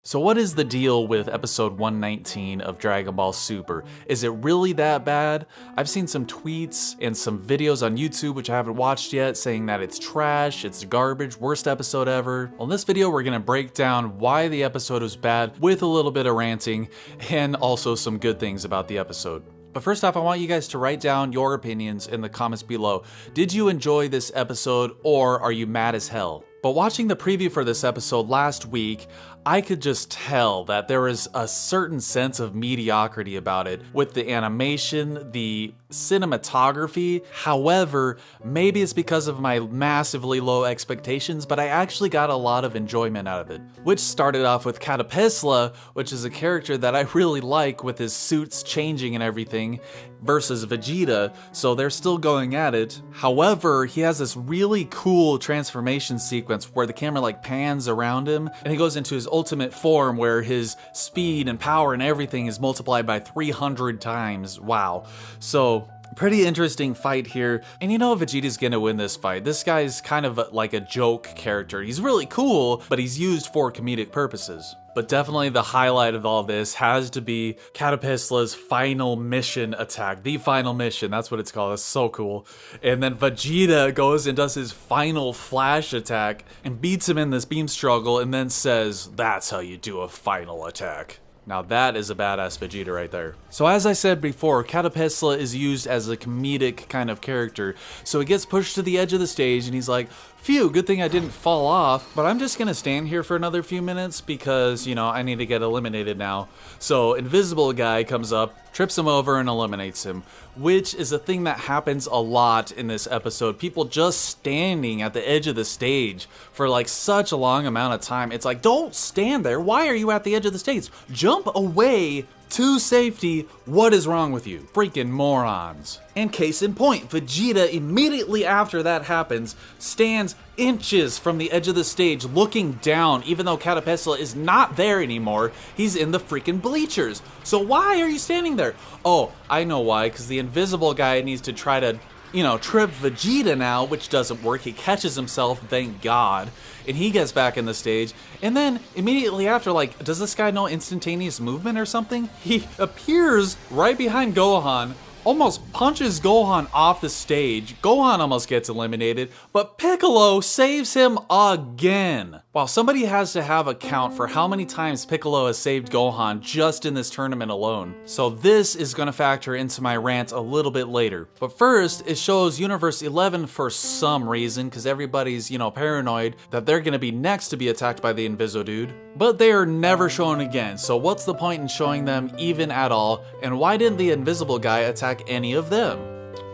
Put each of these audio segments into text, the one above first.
So what is the deal with episode 119 of Dragon Ball Super? Is it really that bad? I've seen some tweets and some videos on YouTube, which I haven't watched yet, saying that it's trash, it's garbage, worst episode ever. Well, in this video, we're gonna break down why the episode was bad with a little bit of ranting and also some good things about the episode. But first off, I want you guys to write down your opinions in the comments below. Did you enjoy this episode or are you mad as hell? But watching the preview for this episode last week, I could just tell that there was a certain sense of mediocrity about it with the animation, the cinematography. However, maybe it's because of my massively low expectations, but I actually got a lot of enjoyment out of it. Which started off with Catapesla, which is a character that I really like with his suits changing and everything, versus Vegeta, so they're still going at it. However, he has this really cool transformation sequence where the camera like pans around him and he goes into his ultimate form where his speed and power and everything is multiplied by 300 times. Wow. So pretty interesting fight here. And you know Vegeta's gonna win this fight. This guy's kind of like a joke character. He's really cool, but he's used for comedic purposes. But definitely the highlight of all this has to be Catapesla's final mission attack. The final mission, that's what it's called. It's so cool. And then Vegeta goes and does his final flash attack and beats him in this beam struggle and then says, "That's how you do a final attack." Now that is a badass Vegeta right there. So as I said before, Catapesla is used as a comedic kind of character. So he gets pushed to the edge of the stage and he's like, phew, good thing I didn't fall off, but I'm just gonna stand here for another few minutes because, you know, I need to get eliminated now. So Invisible Guy comes up, trips him over and eliminates him, which is a thing that happens a lot in this episode. People just standing at the edge of the stage for like such a long amount of time. It's like, don't stand there. Why are you at the edge of the stage? Jump away to safety. What is wrong with you? Freaking morons. And case in point, Vegeta immediately after that happens stands inches from the edge of the stage looking down, even though Catapesla is not there anymore. He's in the freaking bleachers. So why are you standing there? Oh, I know why, because the Invisible Guy needs to try to, you know, trip Vegeta now, which doesn't work. He catches himself, thank God, and he gets back in the stage. And then immediately after, like, does this guy know instantaneous movement or something? He appears right behind Gohan, almost punches Gohan off the stage. Gohan almost gets eliminated, but Piccolo saves him again. Wow, somebody has to have a count for how many times Piccolo has saved Gohan just in this tournament alone. So this is gonna factor into my rant a little bit later. But first, it shows Universe 11 for some reason, because everybody's, you know, paranoid that they're gonna be next to be attacked by the Inviso-Dude. But they are never shown again, so what's the point in showing them even at all? And why didn't the Invisible Guy attack any of them?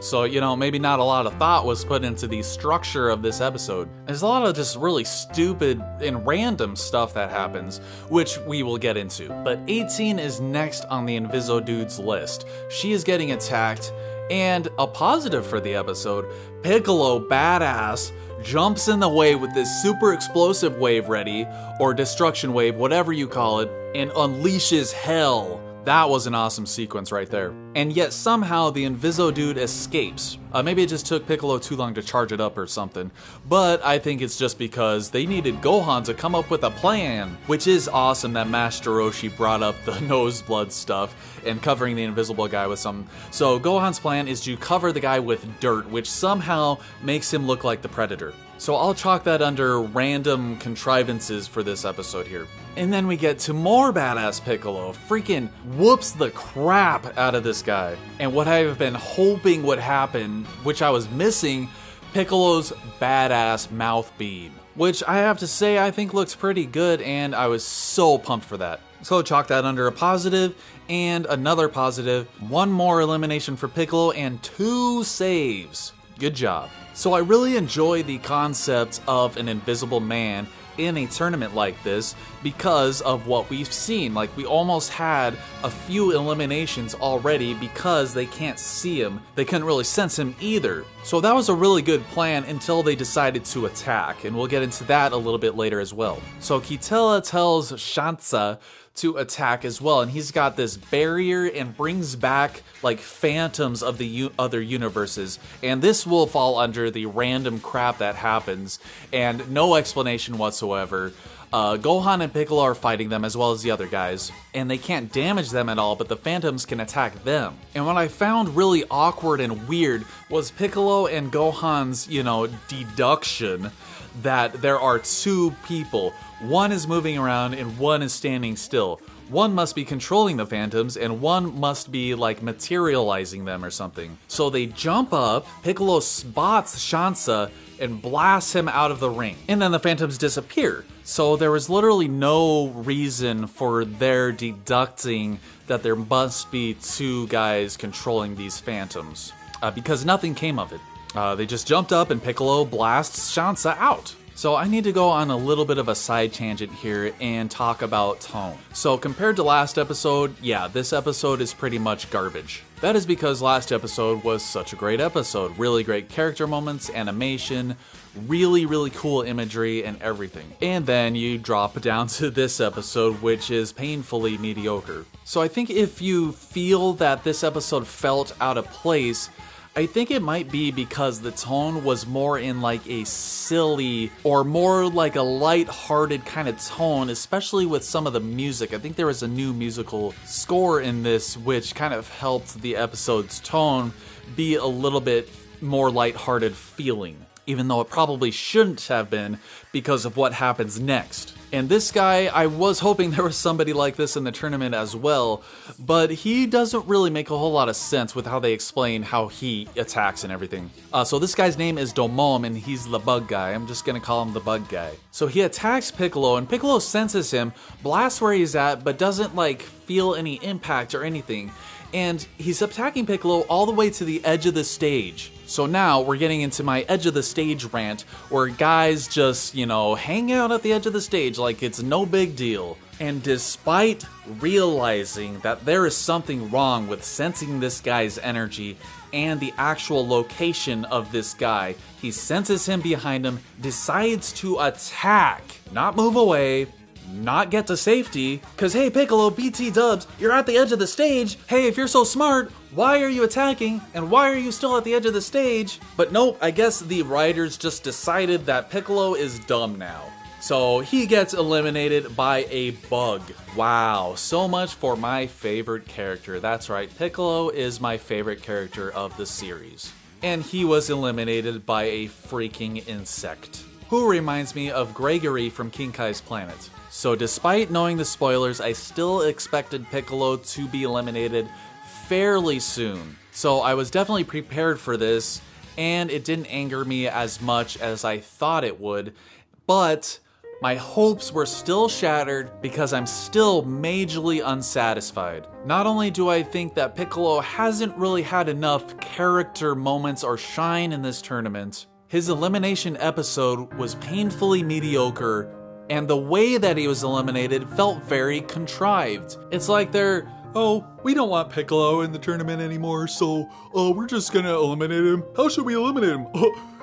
So, you know, maybe not a lot of thought was put into the structure of this episode. There's a lot of just really stupid and random stuff that happens, which we will get into. But 18 is next on the Inviso-Dude's list. She is getting attacked, and a positive for the episode, Piccolo, badass, jumps in the way with this super explosive wave ready, or destruction wave, whatever you call it, and unleashes hell. That was an awesome sequence right there. And yet somehow the Inviso-Dude escapes. Maybe it just took Piccolo too long to charge it up or something. But I think it's just because they needed Gohan to come up with a plan. Which is awesome that Master Roshi brought up the noseblood stuff and covering the Invisible Guy with some. So Gohan's plan is to cover the guy with dirt, which somehow makes him look like the Predator. So I'll chalk that under random contrivances for this episode here. And then we get to more badass Piccolo. Freaking whoops the crap out of this guy. And what I've been hoping would happen, which I was missing, Piccolo's badass mouth beam. Which I have to say I think looks pretty good, and I was so pumped for that. So chalk that under a positive and another positive. One more elimination for Piccolo and 2 saves. Good job. So I really enjoy the concept of an invisible man in a tournament like this because of what we've seen. Like, we almost had a few eliminations already because they can't see him. They couldn't really sense him either. So that was a really good plan until they decided to attack, and we'll get into that a little bit later as well. So Kitela tells Shansa to attack as well, and he's got this barrier and brings back like phantoms of the other universes, and this will fall under the random crap that happens and no explanation whatsoever. Gohan and Piccolo are fighting them as well as the other guys, and they can't damage them at all, but the Phantoms can attack them. And what I found really awkward and weird was Piccolo and Gohan's, deduction that there are two people. One is moving around and one is standing still. One must be controlling the Phantoms and one must be like materializing them or something. So they jump up, Piccolo spots Shansa and blasts him out of the ring. And then the Phantoms disappear. So there was literally no reason for their deducting that there must be two guys controlling these Phantoms. Because nothing came of it. They just jumped up and Piccolo blasts Shansa out. So I need to go on a little bit of a side tangent here and talk about tone. So compared to last episode, yeah, this episode is pretty much garbage. That is because last episode was such a great episode. Really great character moments, animation, really cool imagery and everything. And then you drop down to this episode, which is painfully mediocre. So I think if you feel that this episode felt out of place, I think it might be because the tone was more in like a silly or more like a light-hearted kind of tone, especially with some of the music. I think there was a new musical score in this which kind of helped the episode's tone be a little bit more light-hearted feeling, even though it probably shouldn't have been because of what happens next. And this guy, I was hoping there was somebody like this in the tournament as well, but he doesn't really make a whole lot of sense with how they explain how he attacks and everything. So this guy's name is Domon, and he's the bug guy. I'm just gonna call him the bug guy. So he attacks Piccolo, and Piccolo senses him, blasts where he's at, but doesn't like feel any impact or anything. And he's attacking Piccolo all the way to the edge of the stage. So now we're getting into my edge of the stage rant, where guys just, hang out at the edge of the stage like it's no big deal. And despite realizing that there is something wrong with sensing this guy's energy and the actual location of this guy, he senses him behind him, decides to attack, not move away, not get to safety, cause hey Piccolo, BT dubs, you're at the edge of the stage. Hey, if you're so smart, why are you attacking? And why are you still at the edge of the stage? But nope, I guess the writers just decided that Piccolo is dumb now. So he gets eliminated by a bug. Wow, so much for my favorite character. That's right, Piccolo is my favorite character of the series. And he was eliminated by a freaking insect, who reminds me of Gregory from King Kai's Planet. So despite knowing the spoilers, I still expected Piccolo to be eliminated fairly soon. So I was definitely prepared for this, and it didn't anger me as much as I thought it would, but my hopes were still shattered because I'm still majorly unsatisfied. Not only do I think that Piccolo hasn't really had enough character moments or shine in this tournament, his elimination episode was painfully mediocre, and the way that he was eliminated felt very contrived. It's like they're, oh, we don't want Piccolo in the tournament anymore, so we're just gonna eliminate him. How should we eliminate him?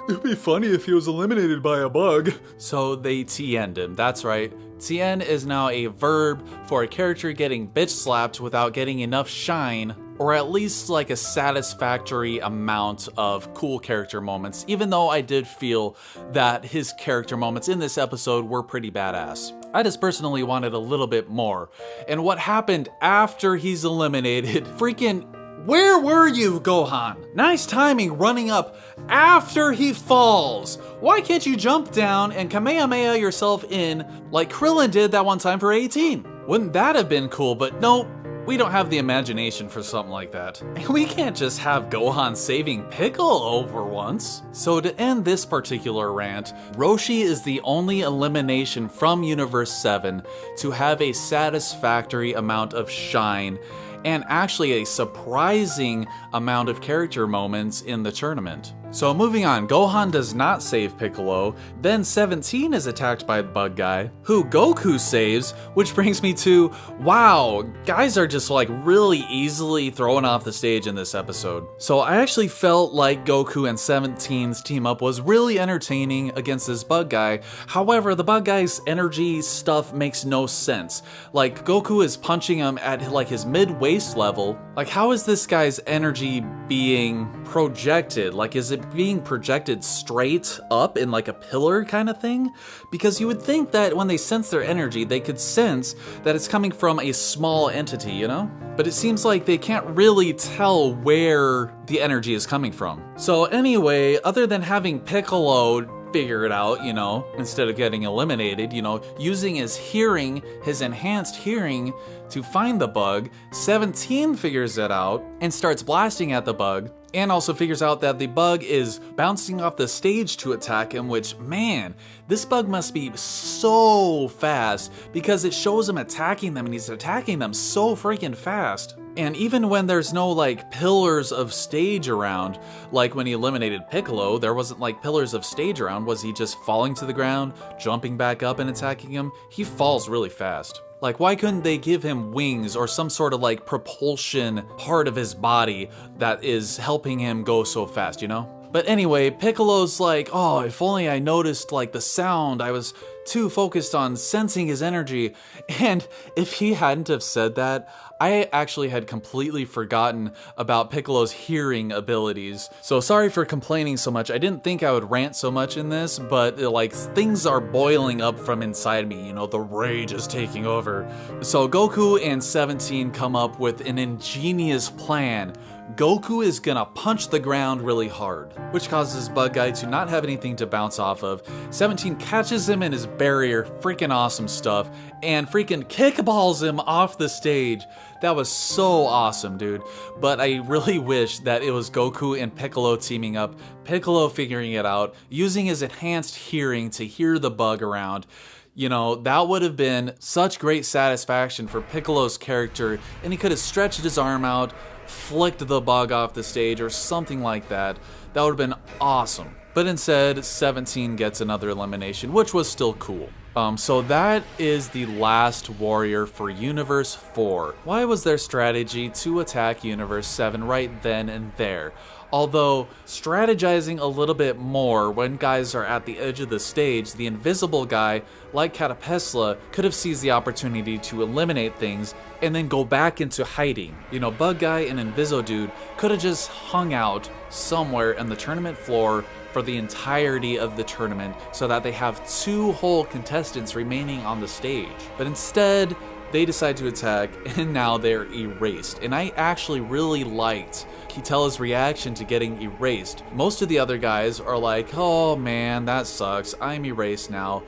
It'd be funny if he was eliminated by a bug. So they TN'd him, that's right. TN is now a verb for a character getting bitch slapped without getting enough shine, or at least like a satisfactory amount of cool character moments, even though I did feel that his character moments in this episode were pretty badass. I just personally wanted a little bit more. And what happened after he's eliminated, freaking, where were you, Gohan? Nice timing running up after he falls. Why can't you jump down and Kamehameha yourself in like Krillin did that one time for 18? Wouldn't that have been cool? But nope. We don't have the imagination for something like that. And we can't just have Gohan saving Piccolo for once. So to end this particular rant, Roshi is the only elimination from Universe 7 to have a satisfactory amount of shine and actually a surprising amount of character moments in the tournament. So moving on, Gohan does not save Piccolo, then 17 is attacked by the bug guy, who Goku saves, which brings me to, wow, guys are just like really easily thrown off the stage in this episode. So I actually felt like Goku and 17's team up was really entertaining against this bug guy. However, the bug guy's energy stuff makes no sense. Like Goku is punching him at like his midway waist level, like how is this guy's energy being projected? Like, is it being projected straight up in like a pillar kind of thing? Because you would think that when they sense their energy, they could sense that it's coming from a small entity, you know? But it seems like they can't really tell where the energy is coming from. So anyway, other than having Piccolo figure it out, you know, instead of getting eliminated, you know, using his hearing, his enhanced hearing to find the bug, 17 figures it out and starts blasting at the bug, and also figures out that the bug is bouncing off the stage to attack him, which, man, this bug must be so fast because it shows him attacking them and he's attacking them so freaking fast. And even when there's no like pillars of stage around, like when he eliminated Piccolo, there wasn't like pillars of stage around. Was he just falling to the ground, jumping back up and attacking him? He falls really fast. Like, why couldn't they give him wings or some sort of like propulsion part of his body that is helping him go so fast, you know? But anyway, Piccolo's like, oh, if only I noticed like the sound. I was too focused on sensing his energy. And if he hadn't have said that, I actually had completely forgotten about Piccolo's hearing abilities. So sorry for complaining so much. I didn't think I would rant so much in this, but like things are boiling up from inside me. You know, the rage is taking over. So Goku and 17 come up with an ingenious plan. Goku is gonna punch the ground really hard, which causes Bug Guy to not have anything to bounce off of. 17 catches him in his barrier, freaking awesome stuff, and freaking kickballs him off the stage. That was so awesome, dude. But I really wish that it was Goku and Piccolo teaming up, Piccolo figuring it out, using his enhanced hearing to hear the bug around. You know, that would have been such great satisfaction for Piccolo's character, and he could have stretched his arm out, flicked the bug off the stage or something like that. That would have been awesome. But instead, 17 gets another elimination, which was still cool. So that is the last warrior for Universe 4. Why was their strategy to attack Universe 7 right then and there? Although strategizing a little bit more when guys are at the edge of the stage, the invisible guy, like Catapesla, could have seized the opportunity to eliminate things and then go back into hiding. You know, Bug Guy and Inviso-Dude could have just hung out somewhere in the tournament floor for the entirety of the tournament so that they have 2 whole contestants remaining on the stage. But instead, they decide to attack, and now they're erased. And I actually really liked Kitella's reaction to getting erased. Most of the other guys are like, oh man, that sucks, I'm erased now.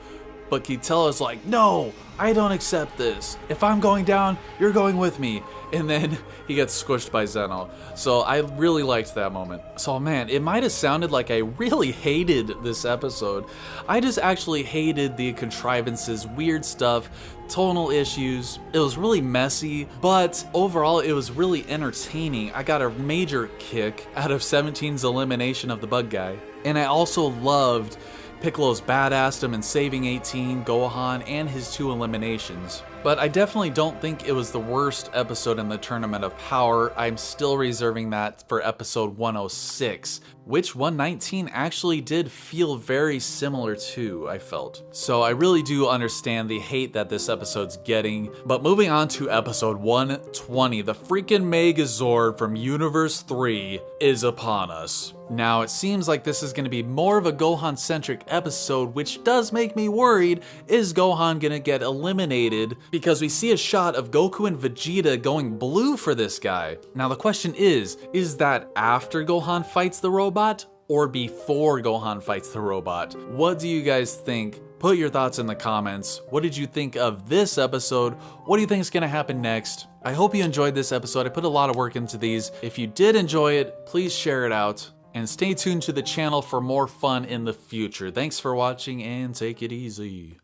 But Kitella's like, no, I don't accept this. If I'm going down, you're going with me. And then he gets squished by Zeno. So I really liked that moment. So man, it might have sounded like I really hated this episode. I just actually hated the contrivances, weird stuff, tonal issues. It was really messy, but overall it was really entertaining. I got a major kick out of 17's elimination of the Bug Guy. And I also loved Piccolo's badassdom in saving 18, Gohan, and his 2 eliminations. But I definitely don't think it was the worst episode in the Tournament of Power. I'm still reserving that for episode 106, which 119 actually did feel very similar to, I felt. So I really do understand the hate that this episode's getting. But moving on to episode 120, the freaking Megazord from Universe 3 is upon us. Now, it seems like this is going to be more of a Gohan-centric episode, which does make me worried. Is Gohan going to get eliminated? Because we see a shot of Goku and Vegeta going blue for this guy. Now, the question is that after Gohan fights the robot or before Gohan fights the robot? What do you guys think? Put your thoughts in the comments. What did you think of this episode? What do you think is going to happen next? I hope you enjoyed this episode. I put a lot of work into these. If you did enjoy it, please share it out. And stay tuned to the channel for more fun in the future. Thanks for watching and take it easy.